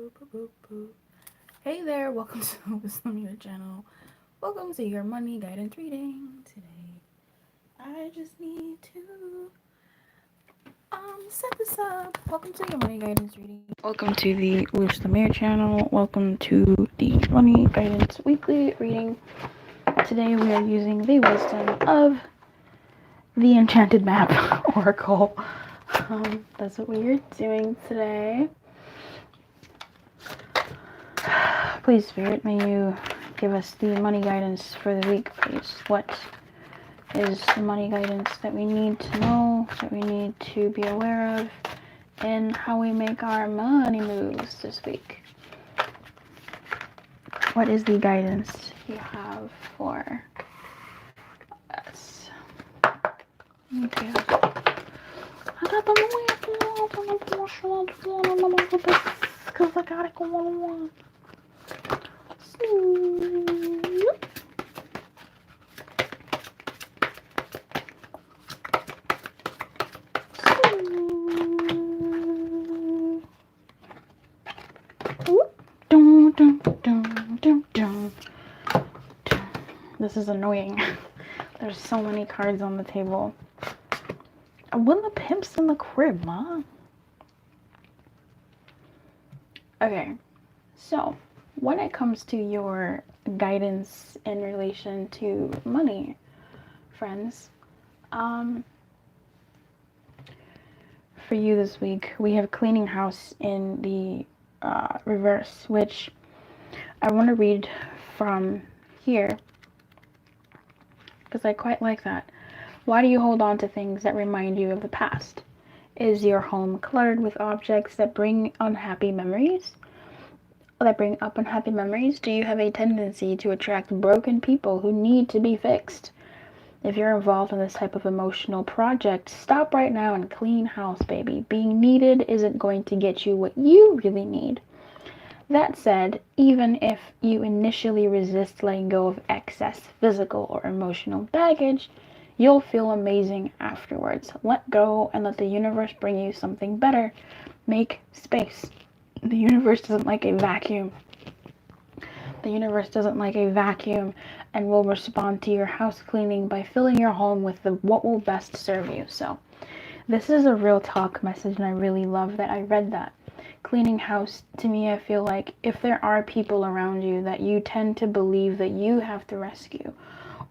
boop, boop. Hey there, welcome to the Lumiere channel. Welcome to your money guidance reading today. I just need to set this up. Welcome to your money guidance reading. Welcome to the Lumiere channel. Welcome to the money guidance weekly reading. Today we are using the wisdom of the enchanted map oracle. That's what we are doing today. Please, Spirit, may you give us the money guidance for the week, please. What is the money guidance that we need to know, that we need to be aware of, and how we make our money moves this week? What is the guidance you have for us? Okay. I got the because I got it going on. This is annoying. There's so many cards on the table. When the pimp's in the crib, Ma. Okay, so when it comes to your guidance in relation to money, friends, for you this week, we have cleaning house in the reverse, which I want to read from here because I quite like that. Why do you hold on to things that remind you of the past? Is your home cluttered with objects that bring unhappy memories? That bring up unhappy memories? Do you have a tendency to attract broken people who need to be fixed? If you're involved in this type of emotional project, stop right now and clean house, baby. Being needed isn't going to get you what you really need. That said, even if you initially resist letting go of excess physical or emotional baggage, you'll feel amazing afterwards. Let go and let the universe bring you something better. Make space. The universe doesn't like a vacuum. The universe doesn't like a vacuum and will respond to your house cleaning by filling your home with what will best serve you. So this is a real talk message, and I really love that I read that. Cleaning house, to me, I feel like if there are people around you that you tend to believe that you have to rescue,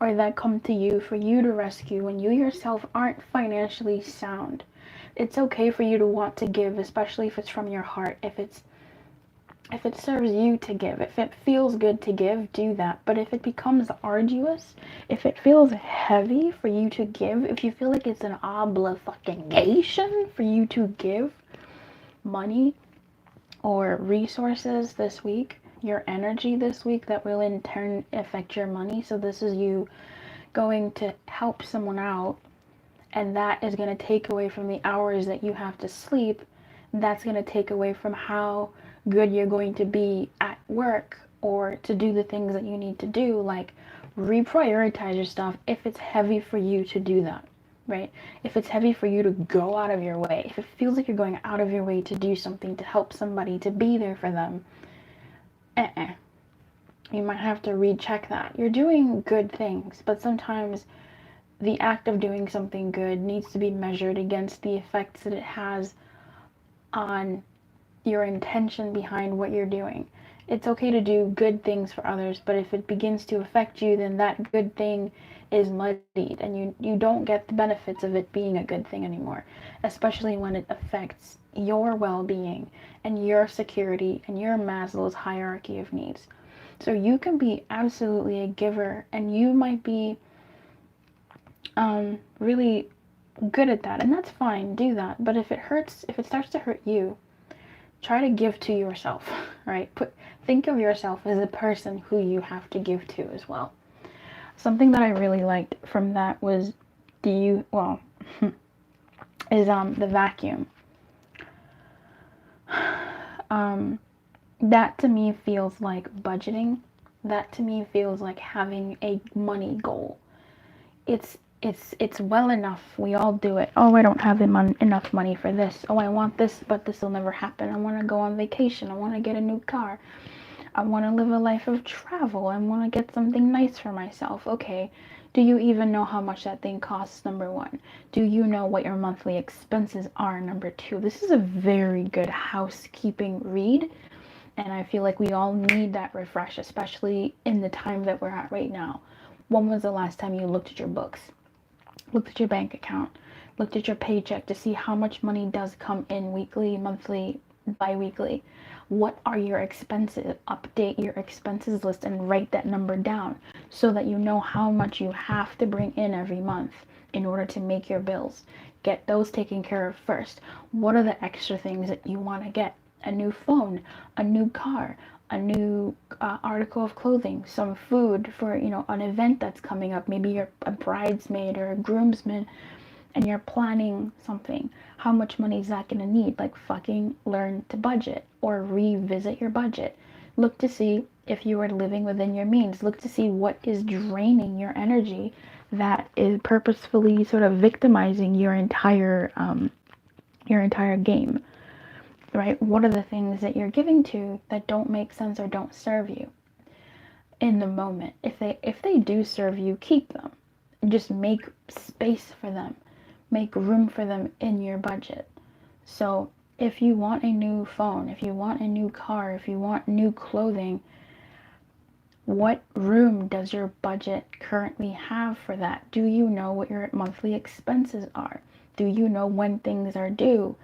or that come to you for you to rescue when you yourself aren't financially sound, it's okay for you to want to give, especially if it's from your heart. If it serves you to give, if it feels good to give, do that. But if it becomes arduous, if it feels heavy for you to give, if you feel like it's an obligation for you to give money or resources this week, your energy this week, that will in turn affect your money. So this is you going to help someone out, and that is going to take away from the hours that you have to sleep. That's going to take away from how good you're going to be at work or to do the things that you need to do. Like, reprioritize your stuff if it's heavy for you to do that, right? If it's heavy for you to go out of your way, if it feels like you're going out of your way to do something, to help somebody, to be there for them, you might have to recheck that. You're doing good things, but sometimes the act of doing something good needs to be measured against the effects that it has on your intention behind what you're doing. It's okay to do good things for others, but if it begins to affect you, then that good thing is muddied, and you don't get the benefits of it being a good thing anymore, especially when it affects your well-being and your security and your Maslow's hierarchy of needs. So you can be absolutely a giver, and you might be really good at that, and that's fine, do that. But if it starts to hurt you, try to give to yourself, right? Think of yourself as a person who you have to give to as well. Something that I really liked from that was the vacuum. That to me feels like budgeting. That to me feels like having a money goal. It's it's well enough. We all do it. Oh, I don't have enough money for this. Oh, I want this, but this will never happen. I want to go on vacation. I want to get a new car. I want to live a life of travel. I want to get something nice for myself. Okay, do you even know how much that thing costs? Number one. Do you know what your monthly expenses are? Number two. This is a very good housekeeping read, and I feel like we all need that refresh, especially in the time that we're at right now. When was the last time you looked at your books, looked at your bank account, looked at your paycheck to see how much money does come in weekly, monthly, bi-weekly? What are your expenses? Update your expenses list and write that number down so that you know how much you have to bring in every month in order to make your bills. Get those taken care of first. What are the extra things that you want to get? A new phone, a new car, a new article of clothing, some food for, an event that's coming up. Maybe you're a bridesmaid or a groomsman and you're planning something. How much money is that going to need? Like, fucking learn to budget or revisit your budget. Look to see if you are living within your means. Look to see what is draining your energy that is purposefully sort of victimizing your entire game, right? What are the things that you're giving to that don't make sense or don't serve you in the moment? If they do serve you, keep them. Just make space for them. Make room for them in your budget. So if you want a new phone, if you want a new car, if you want new clothing, what room does your budget currently have for that? Do you know what your monthly expenses are? Do you know when things are due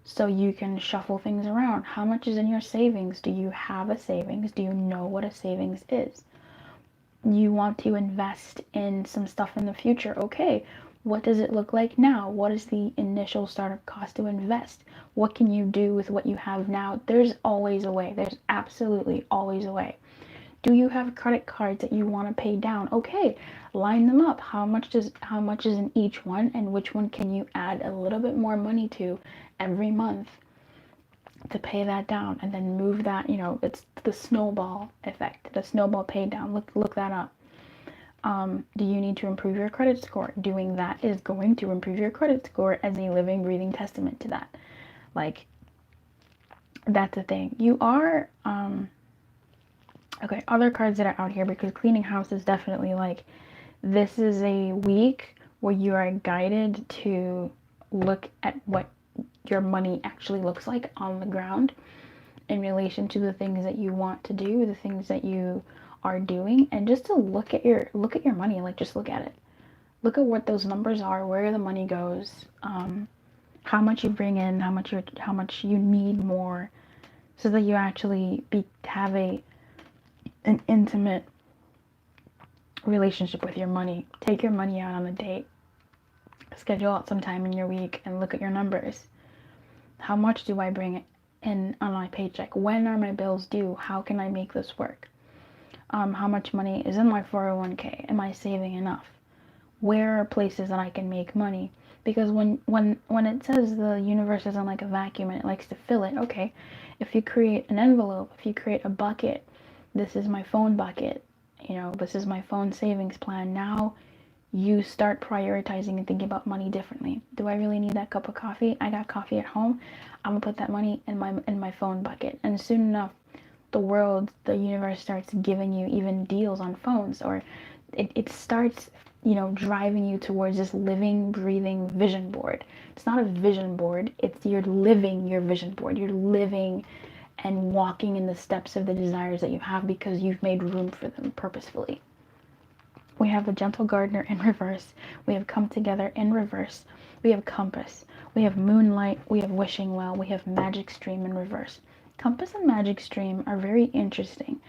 so you can shuffle things around? How much is in your savings? Do you have a savings? Do you know what a savings is? You want to invest in some stuff in the future. Okay, what does it look like now? What is the initial startup cost to invest? What can you do with what you have now? There's always a way. There's absolutely always a way. Do you have credit cards that you want to pay down? Okay, line them up. How much is in each one, and which one can you add a little bit more money to every month to pay that down, and then move that, it's the snowball effect, the snowball pay down. Look that up. Do you need to improve your credit score? Doing that is going to improve your credit score as a living, breathing testament to that. Like, that's the thing. You are, okay, other cards that are out here, because cleaning house is definitely like, this is a week where you are guided to look at what your money actually looks like on the ground in relation to the things that you want to do, the things that you are doing, and just to look at your money. Like, just look at it. Look at what those numbers are, where the money goes, how much you bring in, how much you need more, so that you actually have an intimate relationship with your money. Take your money out on a date. Schedule out some time in your week and look at your numbers. How much do I bring in on my paycheck? When are my bills due? How can I make this work? How much money is in my 401k? Am I saving enough? Where are places that I can make money? Because when it says the universe isn't like a vacuum and it likes to fill it, okay, if you create an envelope, if you create a bucket, this is my phone bucket, this is my phone savings plan. Now you start prioritizing and thinking about money differently. Do I really need that cup of coffee? I got coffee at home. I'm gonna put that money in my phone bucket. And soon enough, the universe starts giving you even deals on phones, or it starts, driving you towards this living, breathing vision board. It's not a vision board, it's you're living your vision board. You're living and walking in the steps of the desires that you have because you've made room for them purposefully. We have the Gentle Gardener in reverse. We have Come Together in reverse. We have Compass. We have Moonlight. We have Wishing Well. We have Magic Stream in reverse. Compass and Magic Stream are very interesting.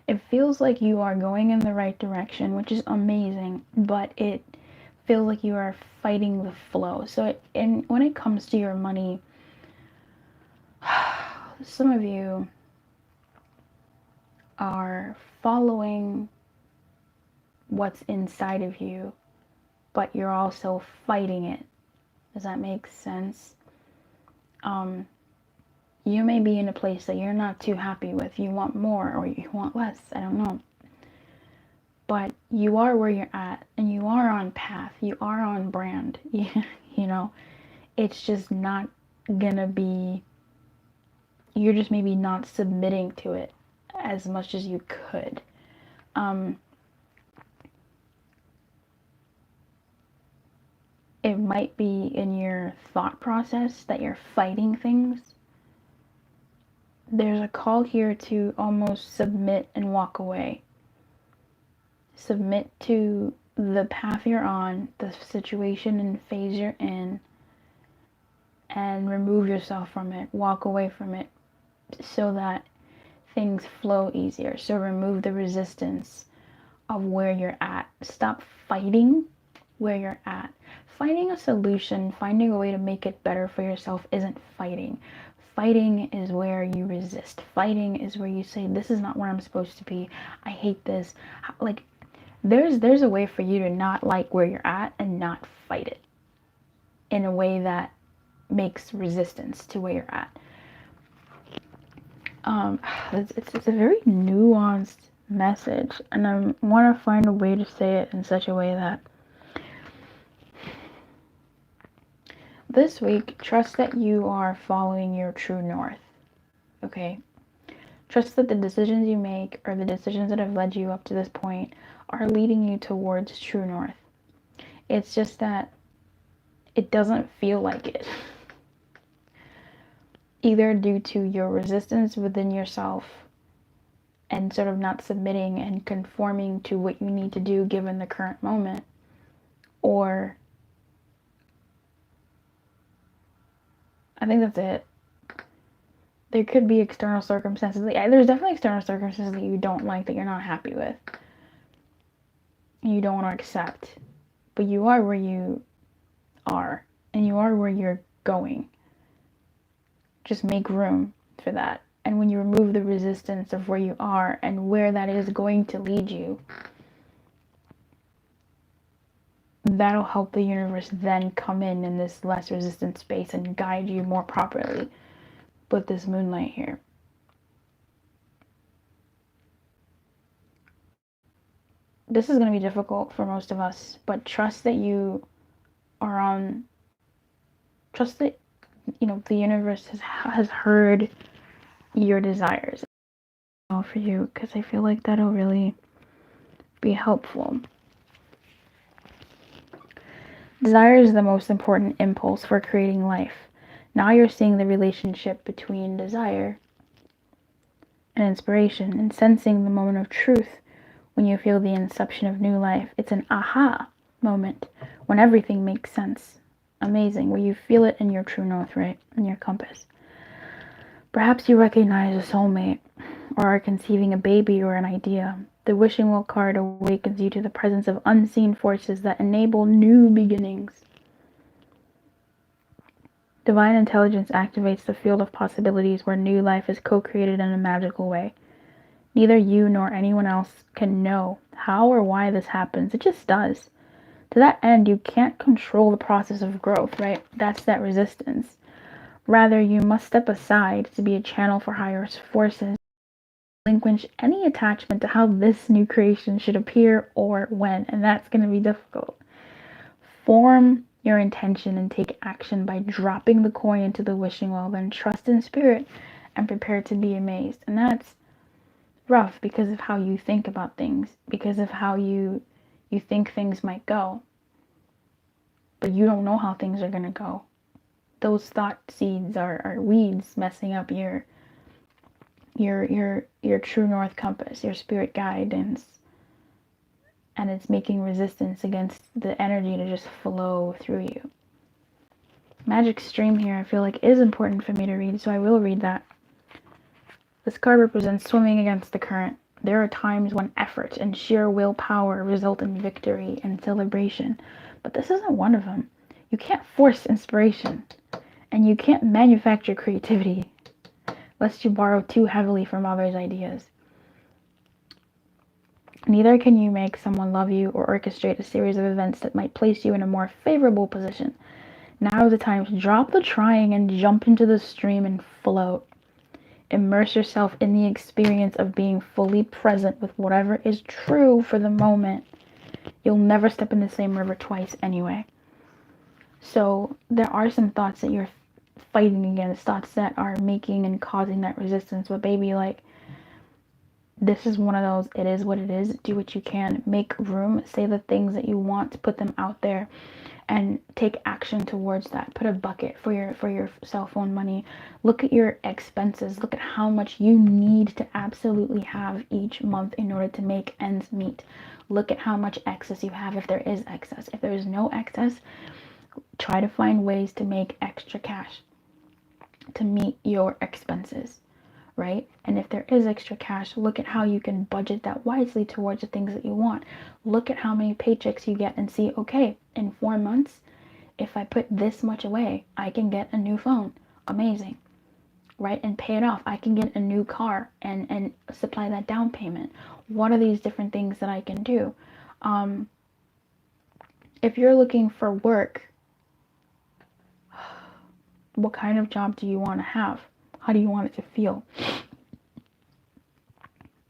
It feels like you are going in the right direction, which is amazing, but it feels like you are fighting the flow. So when it comes to your money, some of you are following what's inside of you, but you're also fighting it. Does that make sense? You may be in a place that you're not too happy with. You want more or you want less. I don't know. but you are where you're at, and you are on path, you are on brand. You know, it's just not gonna be, you're just maybe not submitting to it as much as you could. It might be in your thought process that you're fighting things. There's a call here to almost submit and walk away. Submit to the path you're on, the situation and phase you're in, and remove yourself from it. Walk away from it so that things flow easier. So remove the resistance of where you're at. Stop fighting where you're at. Finding a solution, finding a way to make it better for yourself isn't fighting. Fighting is where you resist. Fighting is where you say, this is not where I'm supposed to be. I hate this. Like, there's a way for you to not like where you're at and not fight it in a way that makes resistance to where you're at. It's a very nuanced message, and I want to find a way to say it in such a way that this week, trust that you are following your true north, okay? Trust that the decisions you make, or the decisions that have led you up to this point, are leading you towards true north. It's just that it doesn't feel like it. Either due to your resistance within yourself and sort of not submitting and conforming to what you need to do given the current moment, or I think that's it. There could be external circumstances. There's definitely external circumstances that you don't like, that you're not happy with, and you don't want to accept. But you are where you are, and you are where you're going. Just make room for that. And when you remove the resistance of where you are and where that is going to lead you, that'll help the universe then come in this less resistant space and guide you more properly. But this moonlight here, this is going to be difficult for most of us, but trust that you are on, trust that, you know, the universe has heard your desires for you, because I feel like that'll really be helpful. Desire is the most important impulse for creating life. Now you're seeing the relationship between desire and inspiration, and sensing the moment of truth when you feel the inception of new life. It's an aha moment when everything makes sense. Amazing, where you feel it in your true north, right? In your compass. Perhaps you recognize a soulmate, or are conceiving a baby or an idea. The wishing well card awakens you to the presence of unseen forces that enable new beginnings. Divine intelligence activates the field of possibilities where new life is co-created in a magical way. Neither you nor anyone else can know how or why this happens. It just does. To that end, you can't control the process of growth, right? That's that resistance. Rather, you must step aside to be a channel for higher forces. Relinquish any attachment to how this new creation should appear or when, and that's going to be difficult. Form your intention and take action by dropping the coin into the wishing well, then trust in spirit and prepare to be amazed. And that's rough because of how you think about things, because of how you think things might go, but you don't know how things are going to go. Those thought seeds are weeds messing up your true north compass, your spirit guidance, and it's making resistance against the energy to just flow through you. Magic stream here, I feel like, is important for me to read, so I will read that. This card represents swimming against the current. There are times when effort and sheer willpower result in victory and celebration, but this isn't one of them. You can't force inspiration, and you can't manufacture creativity, lest you borrow too heavily from others' ideas. Neither can you make someone love you or orchestrate a series of events that might place you in a more favorable position. Now is the time to drop the trying and jump into the stream and float. Immerse yourself in the experience of being fully present with whatever is true for the moment. You'll never step in the same river twice anyway. So there are some thoughts that you're fighting against, thoughts that are making and causing that resistance. But baby, like, this is one of those, it is what it is. Do what you can. Make room. Say the things that you want. Put them out there and take action towards that. Put a bucket for your cell phone money. Look at your expenses. Look at how much you need to absolutely have each month in order to make ends meet. Look at how much excess you have if there is excess. If there is no excess, try to find ways to make extra cash to meet your expenses, right? And if there is extra cash, look at how you can budget that wisely towards the things that you want. Look at how many paychecks you get and see, okay, in 4 months, if I put this much away, I can get a new phone. Amazing, right? And pay it off. I can get a new car and supply that down payment. What are these different things that I can do? If you're looking for work, what kind of job do you want to have? How do you want it to feel?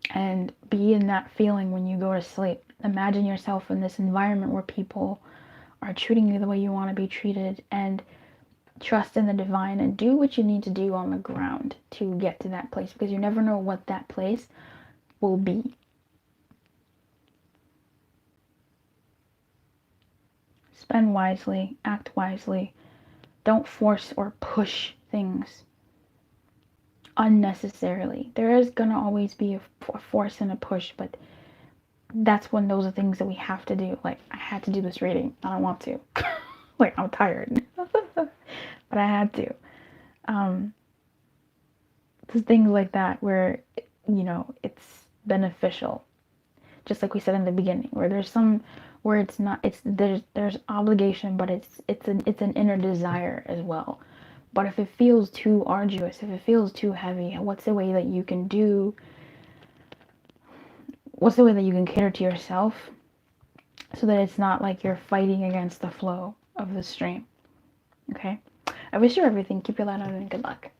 And be in that feeling when you go to sleep. Imagine yourself in this environment where people are treating you the way you want to be treated, and trust in the divine and do what you need to do on the ground to get to that place, because you never know what that place will be. Spend wisely, act wisely. Don't force or push things unnecessarily. There is going to always be a force and a push, but that's when those are things that we have to do. Like, I had to do this reading. I don't want to. Like, I'm tired. But I had to. There's things like that where, you know, it's beneficial. Just like we said in the beginning, where there's some, where it's not, it's, there's obligation, but it's an inner desire as well. But if it feels too arduous, if it feels too heavy, what's the way that you can cater to yourself so that it's not like you're fighting against the flow of the stream? Okay? I wish you everything. Keep your light on and good luck.